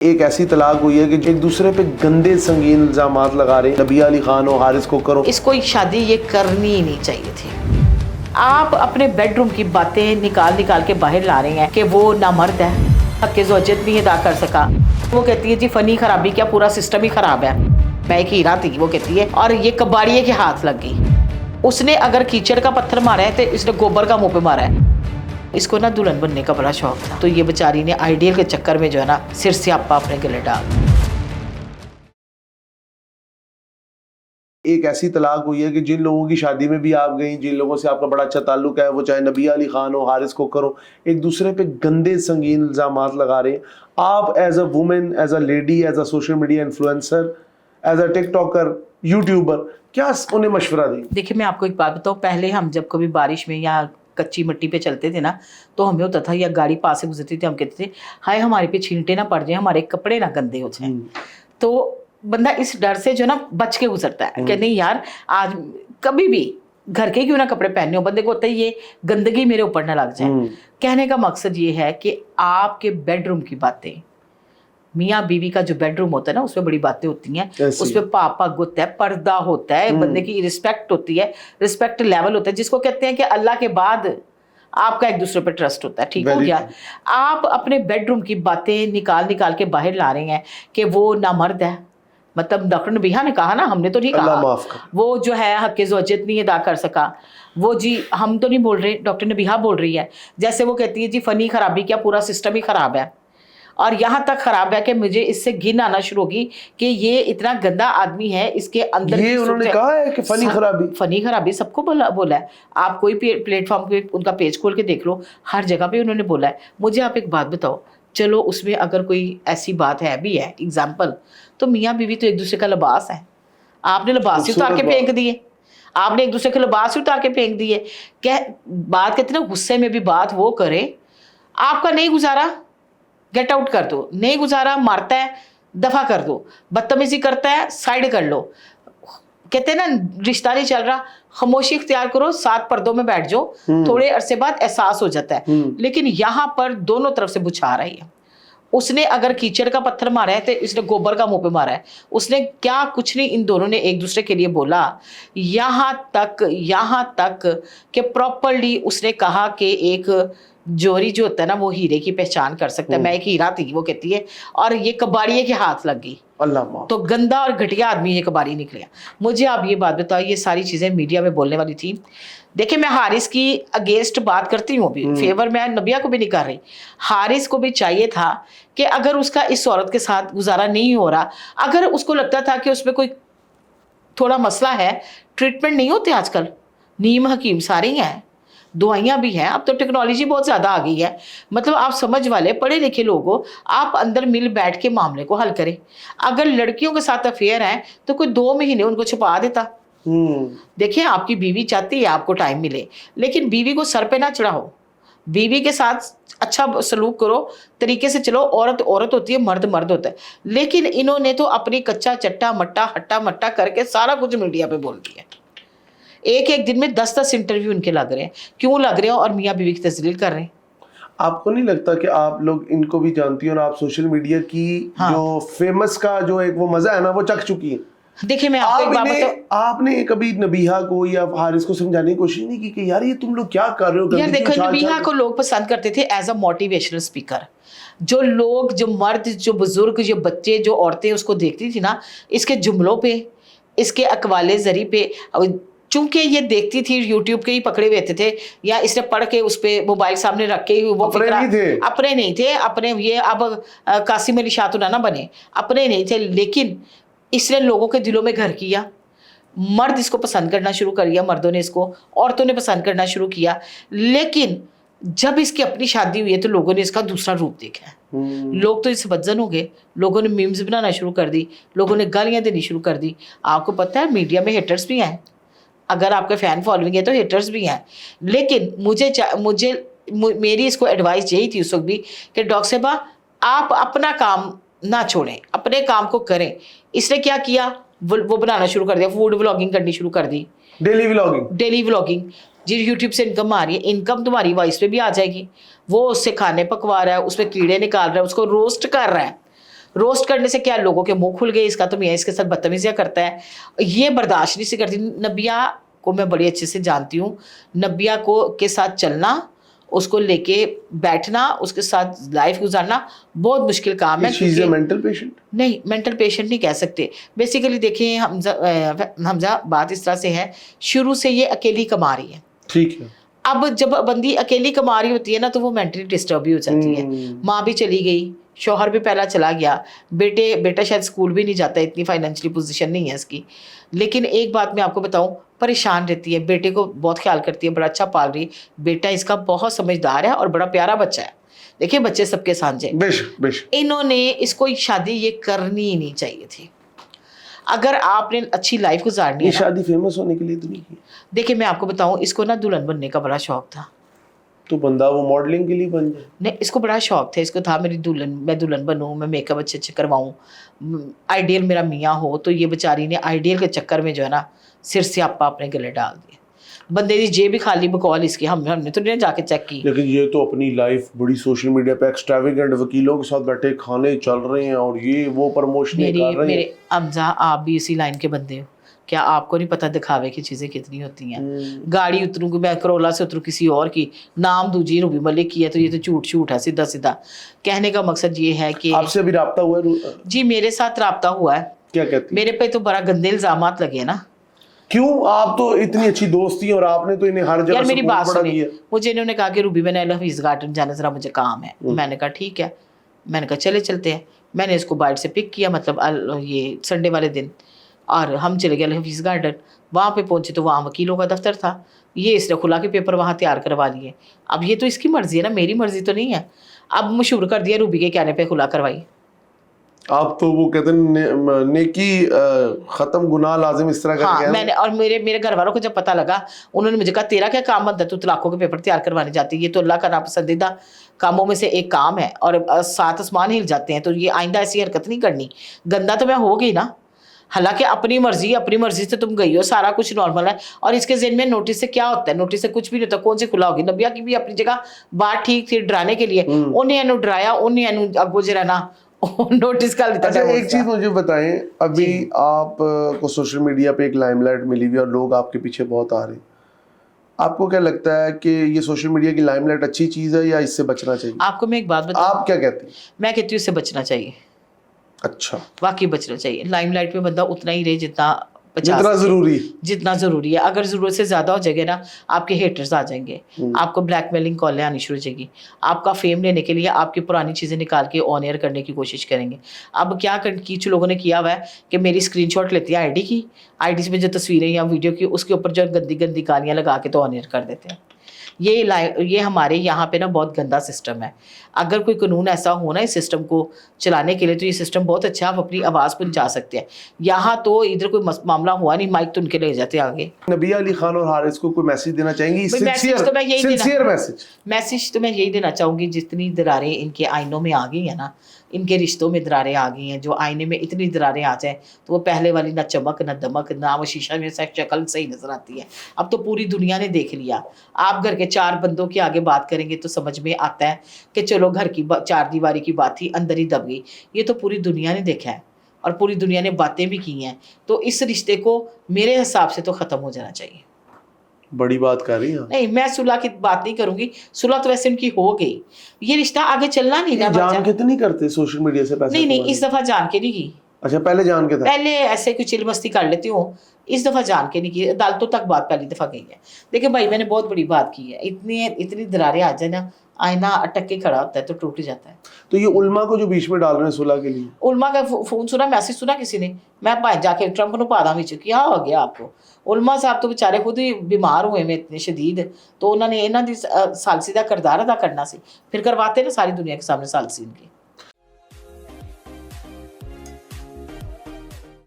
ایک ایسی طلاق ہوئی ہے کہ ایک دوسرے پہ گندے سنگین الزامات لگا رہے ہیں، نبیہ علی خان ہو، حارث کوکر ہو۔ اس کو شادی یہ کرنی ہی نہیں چاہیے تھی۔ آپ اپنے بیڈ روم کی باتیں نکال کے باہر لا رہے ہیں کہ وہ نامرد ہے، حق زوجیت نہیں ادا کر سکا۔ وہ کہتی ہے جی فنی خرابی کیا، پورا سسٹم ہی خراب ہے۔ میں ایک ہیرا تھی، وہ کہتی ہے، اور یہ کباڑیے کے ہاتھ لگ گئی۔ اس نے اگر کیچڑ کا پتھر مارا ہے تو اس نے گوبر کا منہ پہ مارا ہے۔ اس کو نا دلہن بننے کا بڑا شوق تھا، تو یہ بیچاری نے آئیڈیل کے چکر میں جو ہے نا سر سے آپ اپنے گلے ڈال۔ ایک ایسی طلاق ہوئی ہے کہ جن لوگوں کی شادی میں بھی آپ گئیں، جن لوگوں سے آپ کا بڑا اچھا تعلق ہے، وہ چاہے نبیہ علی خان ہو، حارث کوکر ہو، ایک دوسرے پہ گندے سنگین الزامات لگا رہے ہیں۔ آپ as a woman, as a lady, as a social media influencer, as a TikToker, YouTuber, کیا انہیں مشورہ دیں؟ دیکھیں میں آپ کو ایک بات بتاؤں، پہلے ہم جب کبھی بارش میں یا کچی مٹی پہ چلتے تھے نا تو ہمیں ہوتا تھا، یا گاڑی پاس سے گزرتی تھی، ہم کہتے تھے ہائے ہمارے پہ چھینٹے نہ پڑ جائیں، ہمارے کپڑے نہ گندے ہو جائیں۔ تو بندہ اس ڈر سے جو نا بچ کے گزرتا ہے کہ نہیں یار آج کبھی بھی گھر کے کیوں نہ کپڑے پہننے ہو، بندے کو ہوتا ہے یہ گندگی میرے اوپر نہ لگ جائے۔ کہنے کا مقصد یہ ہے کہ آپ کے بیڈ روم کی باتیں، میاں بیوی کا جو بیڈ روم ہوتا ہے نا اس میں بڑی باتیں ہوتی ہیں، اس میں پاپا گت ہے، پردہ ہوتا ہے، بندے کی رسپیکٹ ہوتی ہے، رسپیکٹ لیول ہوتا ہے، جس کو کہتے ہیں کہ اللہ کے بعد آپ کا ایک دوسرے پہ ٹرسٹ ہوتا ہے۔ ٹھیک ہو گیا؟ آپ اپنے بیڈ روم کی باتیں نکال کے باہر لا رہے ہیں کہ وہ نامرد ہے، مطلب ڈاکٹر نبیہا نے کہا نا، ہم نے تو نہیں کہا، وہ جو ہے حق زوجیت نہیں ادا کر سکا، وہ جی ہم تو نہیں بول رہے، ڈاکٹر نبیہا بول رہی ہے۔ جیسے وہ کہتی ہے جی فنی خرابی کیا، پورا سسٹم ہی خراب ہے، اور یہاں تک خراب ہے کہ مجھے اس سے گھن آنا شروع ہوگی کہ یہ اتنا گندا آدمی ہے، اس کے اندر یہ انہوں نے کہا ہے کہ فنی خرابی سب کو بولا ہے۔ آپ کوئی پلیٹ فارم پہ ان کا پیج کھول کے دیکھ لو، ہر جگہ پہ انہوں نے بولا ہے۔ مجھے آپ ایک بات بتاؤ، چلو اس میں اگر کوئی ایسی بات ہے بھی ہے ایگزامپل، تو میاں بیوی تو ایک دوسرے کا لباس ہے، آپ نے لباس ہی اتار کے پھینک دیے، آپ نے ایک دوسرے کے لباس ہی اتار کے پھینک دیے۔ کہ بات کہتے ہیں نا غصے میں بھی بات وہ کرے، آپ کا نہیں گزارا گیٹ آؤٹ کر دو، نہیں گزارا مارتا ہے دفع کر دو، بدتمیزی کرتا ہے سائڈ کر لو۔ کہتے ہیں نا رشتہ نہیں چل رہا، خاموشی اختیار کرو، 7 پردوں میں بیٹھ جاؤ، تھوڑے عرصے بعد احساس ہو جاتا ہے۔ لیکن یہاں پر دونوں طرف سے بچھا رہی ہے۔ اس نے اگر کیچڑ کا پتھر مارا ہے تو اس نے گوبر کا منہ پہ مارا ہے۔ اس نے کیا کچھ نہیں ان دونوں نے ایک دوسرے کے لیے بولا، یہاں تک کہ پراپرلی اس نے کہا کہ ایک جوہری جو ہوتا ہے نا وہ ہیرے کی پہچان کر سکتا ہے۔ میں ایک ہیرا تھی، وہ کہتی ہے، اور یہ کباڑیے کے ہاتھ لگ گئی۔ تو گندا اور گھٹیا آدمی یہ کباڑی نکلیا۔ مجھے آپ یہ بات بتاؤ، یہ ساری چیزیں میڈیا میں بولنے والی تھی۔ دیکھیں میں حارث کی اگینسٹ بات کرتی ہوں، بھی فیور میں نبیہ کو بھی نہیں کر رہی۔ حارث کو بھی چاہیے تھا کہ اگر اس کا اس عورت کے ساتھ گزارا نہیں ہو رہا، اگر اس کو لگتا تھا کہ اس میں کوئی تھوڑا مسئلہ ہے، ٹریٹمنٹ نہیں ہوتے آج کل، نیم حکیم سارے ہی ہیں، دوائیاں بھی ہیں، اب تو ٹیکنالوجی بہت زیادہ آ گئی ہے، مطلب آپ سمجھ والے پڑھے لکھے لوگ ہو، آپ اندر مل بیٹھ کے معاملے کو حل کریں۔ اگر لڑکیوں کے ساتھ افیئر ہیں تو کوئی 2 مہینے ان کو چھپا دیتا۔ دیکھیں آپ کی بیوی چاہتی ہے آپ کو ٹائم ملے، لیکن بیوی کو سر پہ نہ چڑھاؤ، بیوی کے ساتھ اچھا سلوک کرو، طریقے سے چلو۔ عورت ہوتی ہے، مرد ہوتا ہے، لیکن انہوں نے تو اپنی کچا چٹا مٹا ہٹا مٹا کر کے سارا کچھ میڈیا پہ بول دیا۔ ایک دن میں 10 انٹرویو ان کے لگ رہے ہیں، کیوں لگ رہے ہیں؟ اور میاں بیوی کی تذلیل کر رہے ہیں۔ آپ کو نہیں لگتا کہ آپ لوگ ان کو بھی جانتی ہیں اور آپ سوشل میڈیا کی جو فیمس کا جو ایک وہ مزہ ہے نا وہ چکھ چکی ہیں؟ دیکھیں میں آپ کو ایک بات بتاؤں، آپ نے کبھی نبیہا کو یا حارث کو سمجھانے کی کوشش نہیں کی کہ یار یہ تم لوگ کیا کر رہے ہو؟ یار دیکھو نبیہا کو لوگ پسند کرتے تھے ایز اے موٹیویشنل اسپیکر۔ جو لوگ، جو مرد، جو بزرگ، جو بچے، جو عورتیں اس کو دیکھتی تھی نا، اس کے جملوں پہ، اس کے اقوال زری پہ، چونکہ یہ دیکھتی تھی یوٹیوب کے ہی پکڑے ہوئے تھے، یا اس نے پڑھ کے اس پہ موبائل سامنے رکھ کے وہ فکرہ اپنے نہیں تھے، اپنے یہ اب قاسم علی شاہ نہ بنے، اپنے نہیں تھے، لیکن اس نے لوگوں کے دلوں میں گھر کیا۔ مرد اس کو پسند کرنا شروع کر دیا، مردوں نے اس کو، عورتوں نے پسند کرنا شروع کیا۔ لیکن جب اس کی اپنی شادی ہوئی ہے تو لوگوں نے اس کا دوسرا روپ دیکھا ہے۔ لوگ تو اس سے بدزن ہو گئے، لوگوں نے میمز بنانا شروع کر دی، لوگوں نے گالیاں دینی شروع کر دی۔ آپ کو پتہ ہے میڈیا میں ہیٹرز بھی ہیں، اگر آپ کے فین فالوئنگ ہے تو ہیٹرز بھی ہیں، لیکن مجھے میری اس کو ایڈوائس یہی تھی اس وقت بھی کہ ڈاکٹر صاحبہ آپ اپنا کام نہ چھوڑیں، اپنے کام کو کریں۔ اس نے کیا کیا، وہ بنانا شروع کر دیا، فوڈ ولاگنگ کرنی شروع کر دی، ڈیلی ولاگنگ۔ جی یوٹیوب سے انکم آ رہی ہے، انکم تمہاری وائس پہ بھی آ جائے گی۔ وہ اس سے کھانے پکوا رہا ہے، اس پہ کیڑے نکال رہا ہے، اس کو روسٹ کر رہا ہے، रोस्ट करने से क्या लोगों के मुंह खुल गए, इसका तो मियाँ इसके साथ बदतमीजियाँ करता है, ये बर्दाश्त नहीं सी करती। नबिया को मैं बड़ी अच्छे से जानती हूँ, नबिया को के साथ चलना, उसको लेके बैठना, उसके साथ लाइफ गुजारना बहुत मुश्किल काम है। She is a mental patient? नहीं, मेंटल पेशेंट नहीं कह सकते। बेसिकली देखिए हमजा बात इस तरह से है, शुरू से ये अकेली कमा रही है, ठीक है। अब जब बंदी अकेली कमा रही होती है ना तो वो मेंटली डिस्टर्ब भी हो जाती है। माँ भी चली गई, शौहर भी पहला चला गया, बेटा शायद स्कूल भी नहीं जाता, इतनी फाइनेंशियली पोजीशन नहीं है इसकी। लेकिन एक बात मैं आपको बताऊं, परेशान रहती है, बेटे को बहुत ख्याल करती है, बड़ा अच्छा पाल रही है। बेटा इसका बहुत समझदार है और बड़ा प्यारा बच्चा है। देखिए बच्चे सबके साझे, बेशक बेशक। इन्होंने इसको शादी ये करनी ही नहीं चाहिए थी। अगर आपने अच्छी लाइफ गुजारनी ये है ना, शादी फेमस होने के लिए तो नहीं की? देखिए मैं आपको बताऊं, इसको ना दुल्हन बनने का बड़ा शौक था। तो बंदा वो मॉडलिंग के लिए बन जाए। नहीं, इसको बड़ा शौक था, इसको था मेरी दुल्हन, मैं दुल्हन बनूं, मैं मेकअप अच्छे अच्छे करवाऊं, आइडियल मेरा मियाँ हो। तो ये बेचारी ने आइडियल के चक्कर में जो है ना सिर से आपा अपने गले डाल दिए। बंदे की जेब भी खाली बकौल इसकी, हमने तो नहीं जाके चेक की। लेकिन ये तो अपनी लाइफ बड़ी सोशल मीडिया पे एक्सट्रावेगेंट वकीलों के साथ बैठे खाने चल रहे हैं और ये वो प्रमोशन कर रहे हैं। मेरे अमजा, आप भी इसी लाइन के बंदे हो क्या? आपको नहीं पता दिखावे की चीज़ें कितनी होती हैं? गाड़ी उतरूँ, मैं करोला से उतरूँ किसी और की, नाम दूजी रूबी मलिक की है तो ये तो झूठ है सीधा सीधा। कहने का मकसद ये है कि आपसे अभी राब्ता हुआ है? जी मेरे साथ राब्ता हुआ है। क्या कहती? मेरे पे तो बड़ा गंदे इल्जामात लगे ना। क्यों? आप तो इतनी अच्छी दोस्त थी और आपने तो इन्हें हर जगह यार मेरी बात सपोर्ट बड़ा सुनिए, किया। मुझे इन्होंने कहा कि रूबी मैंने हफीज गार्डन जाना जरा मुझे काम है। मैंने कहा ठीक है, मैंने कहा चले चलते हैं। मैंने इसको बाइट से पिक किया, मतलब ये संडे वाले दिन, और हम चले गए हफीज गार्डन। वहाँ पे पहुंचे तो वहाँ वकीलों का दफ्तर था, ये इसने खुला के पेपर वहाँ तैयार करवा लिए। अब ये तो इसकी मर्जी है ना, मेरी मर्जी तो नहीं है। अब मशहूर कर दिया रूबी के कहने पे खुला करवाई। आप तो वो कहते हैं नेकी खत्म गुनाह लाजिम, इस तरह का हाँ, मैंने और मेरे घर वालों को जब पता लगा, उन्होंने मुझे कहा तेरा क्या काम बनता है, तू तलाकों के पेपर तैयार करवाने जाती है, ये तो अल्लाह का नापसंदीदा कामों में से एक काम है और सात आसमान हिल जाते हैं, तो ये आइंदा ऐसी हरकत नहीं करनी। गंदा तो मैं हो गई ना, हालांकि अपनी मर्जी से तुम गई हो, सारा कुछ नॉर्मल है। और इसके ज़हन में नोटिस से क्या होता है? नोटिस से कुछ भी नहीं होता, कौन सी खुला होगी। नबिया की भी अपनी जगह बात ठीक थी डराने के लिए, उन्हें डराया, उन्हें अगो जरा ना नोटिस कर लेता। अच्छा एक चीज मुझे बताएं, अभी आप को सोशल मीडिया पे एक लाइमलाइट मिली हुई और लोग आपके पीछे बहुत आ रहे हैं, आपको क्या लगता है कि ये सोशल मीडिया की लाइमलाइट अच्छी चीज है या इससे बचना चाहिए? आपको मैं एक बात बताऊं, आप क्या कहते हैं? मैं कहती हूँ इससे बचना चाहिए। अच्छा, वाकई बचना चाहिए। लाइमलाइट में बंदा उतना ही रहे जितना जितना जरूरी है। अगर जरूरत से ज्यादा हो जाएगा ना, आपके हेटर्स आ जाएंगे, आपको ब्लैकमेलिंग कॉलें आनी शुरू हो जाएगी, आपका फेम लेने के लिए आपकी पुरानी चीजें निकाल के ऑन एयर करने की कोशिश करेंगे। अब क्या कुछ लोगों ने किया हुआ है कि मेरी स्क्रीनशॉट लेती है आईडी में जो तस्वीरें या वीडियो की, उसके ऊपर जो गंदी गंदी गालियां लगा के तो ऑन एयर कर देते हैं। ये हमारे यहाँ पे ना बहुत गंदा सिस्टम है। अगर कोई कानून ऐसा हो ना इस सिस्टम को चलाने के लिए, तो ये सिस्टम बहुत अच्छा, आप अपनी आवाज़ पहुंचा सकते हैं। यहाँ तो इधर कोई मामला हुआ नहीं, माइक तो उनके ले जाते आगे। नबिया अली खान और हारिस को कोई मैसेज देना चाहेंगी? मैसेज तो मैं यही देना चाहूँगी, जितनी दरारें इनके आइनों में आ गई हैं ना, इनके रिश्तों में दरारें आ गई हैं, जो आईने में इतनी दरारें आ जाए तो वो पहले वाली ना चमक ना दमक ना वो शीशा में से शक्ल सही नजर आती है। अब तो पूरी दुनिया ने देख लिया। आप घर के चार बंदों के आगे बात करेंगे तो समझ में आता है कि चलो घर की चार दीवारी की बात थी, अंदर ही दब गई। ये तो पूरी दुनिया ने देखा है और पूरी दुनिया ने बातें भी की हैं। तो इस रिश्ते को मेरे हिसाब से तो ख़त्म हो जाना चाहिए। बड़ी बात कर रही हैं। नहीं, मैं सुलह की बात नहीं करूंगी, सुलह तो वैसे उनकी हो गई, ये रिश्ता आगे चलना नहीं ना। जान के तो नहीं करते सोशल मीडिया से पैसे? नहीं, इस दफा जान के नहीं की। अच्छा, पहले जान के था? पहले ऐसे कुछ चिल मस्ती कर लेती हूँ, इस दफा जान के नहीं की। अदालतों तक बात पहली दफा गई है। देखिए भाई, मैंने बहुत बड़ी बात की है, इतनी दरारें आ जाए ना, आईना अटक के खड़ा होता है तो टूट जाता है। तो ये उल्मा को जो बीच में डाल रहे हैं सुलह के लिए, उल्मा का फोन सुना, मैसेज सुना किसी ने? मैं भाई जाके ट्रंप को पा दा क्या हो गया आपको? उल्मा साहब तो बेचारे खुद ही बीमार हुए में इतने शदीद, तो उन्होंने इन्हों की सालसी का किरदार अदा करना सी, फिर करवाते ना सारी दुनिया के सामने सालसी इनकी।